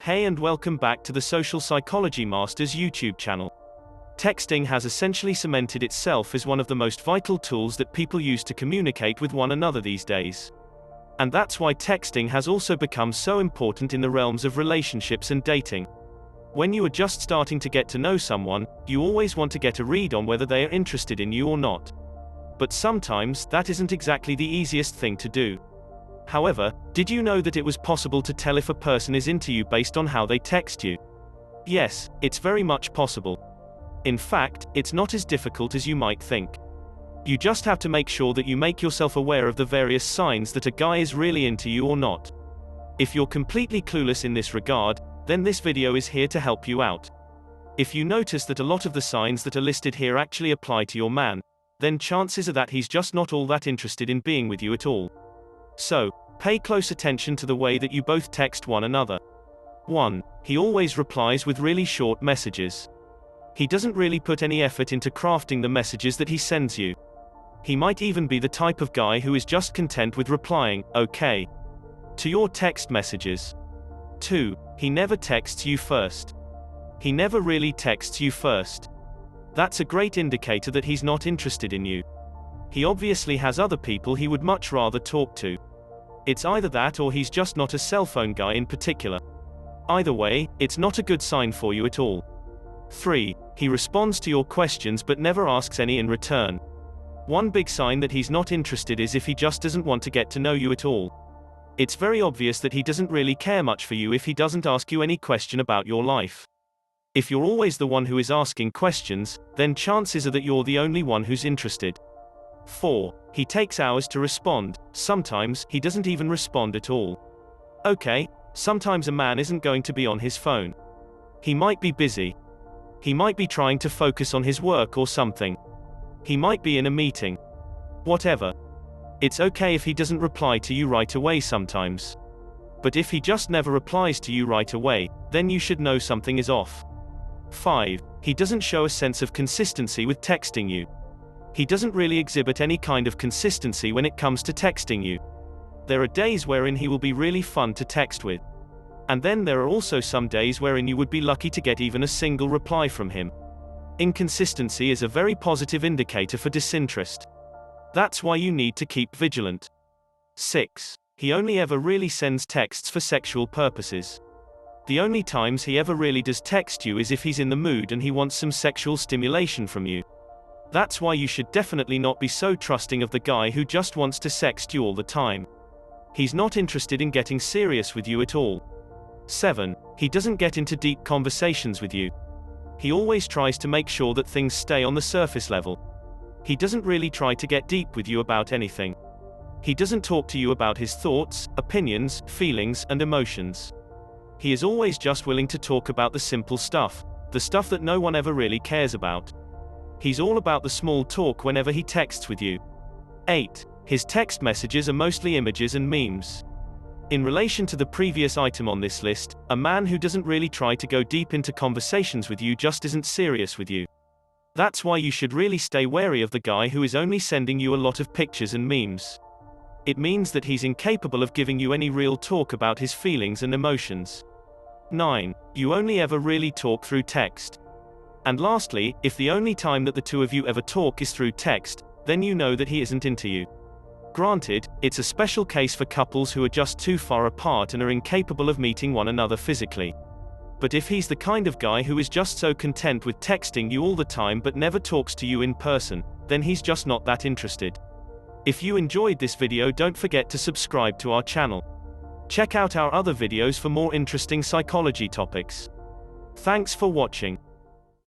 Hey and welcome back to the Social Psychology Masters YouTube channel. Texting has essentially cemented itself as one of the most vital tools that people use to communicate with one another these days. And that's why texting has also become so important in the realms of relationships and dating. When you are just starting to get to know someone, you always want to get a read on whether they are interested in you or not. But sometimes, that isn't exactly the easiest thing to do. However, did you know that it was possible to tell if a person is into you based on how they text you? Yes, it's very much possible. In fact, it's not as difficult as you might think. You just have to make sure that you make yourself aware of the various signs that a guy is really into you or not. If you're completely clueless in this regard, then this video is here to help you out. If you notice that a lot of the signs that are listed here actually apply to your man, then chances are that he's just not all that interested in being with you at all. So, pay close attention to the way that you both text one another. 1. He always replies with really short messages. He doesn't really put any effort into crafting the messages that he sends you. He might even be the type of guy who is just content with replying, "Okay," to your text messages. 2. He never texts you first. He never really texts you first. That's a great indicator that he's not interested in you. He obviously has other people he would much rather talk to. It's either that or he's just not a cell phone guy in particular. Either way, it's not a good sign for you at all. 3. He responds to your questions but never asks any in return. One big sign that he's not interested is if he just doesn't want to get to know you at all. It's very obvious that he doesn't really care much for you if he doesn't ask you any question about your life. If you're always the one who is asking questions, then chances are that you're the only one who's interested. 4. He takes hours to respond. Sometimes, he doesn't even respond at all. Okay, sometimes a man isn't going to be on his phone. He might be busy. He might be trying to focus on his work or something. He might be in a meeting. Whatever. It's okay if he doesn't reply to you right away sometimes. But if he just never replies to you right away, then you should know something is off. 5. He doesn't show a sense of consistency with texting you. He doesn't really exhibit any kind of consistency when it comes to texting you. There are days wherein he will be really fun to text with. And then there are also some days wherein you would be lucky to get even a single reply from him. Inconsistency is a very positive indicator for disinterest. That's why you need to keep vigilant. 6. He only ever really sends texts for sexual purposes. The only times he ever really does text you is if he's in the mood and he wants some sexual stimulation from you. That's why you should definitely not be so trusting of the guy who just wants to sext you all the time. He's not interested in getting serious with you at all. 7. He doesn't get into deep conversations with you. He always tries to make sure that things stay on the surface level. He doesn't really try to get deep with you about anything. He doesn't talk to you about his thoughts, opinions, feelings, and emotions. He is always just willing to talk about the simple stuff, the stuff that no one ever really cares about. He's all about the small talk whenever he texts with you. 8. His text messages are mostly images and memes. In relation to the previous item on this list, a man who doesn't really try to go deep into conversations with you just isn't serious with you. That's why you should really stay wary of the guy who is only sending you a lot of pictures and memes. It means that he's incapable of giving you any real talk about his feelings and emotions. 9. You only ever really talk through text. And lastly, if the only time that the two of you ever talk is through text, then you know that he isn't into you. Granted, it's a special case for couples who are just too far apart and are incapable of meeting one another physically. But if he's the kind of guy who is just so content with texting you all the time but never talks to you in person, then he's just not that interested. If you enjoyed this video, don't forget to subscribe to our channel. Check out our other videos for more interesting psychology topics. Thanks for watching.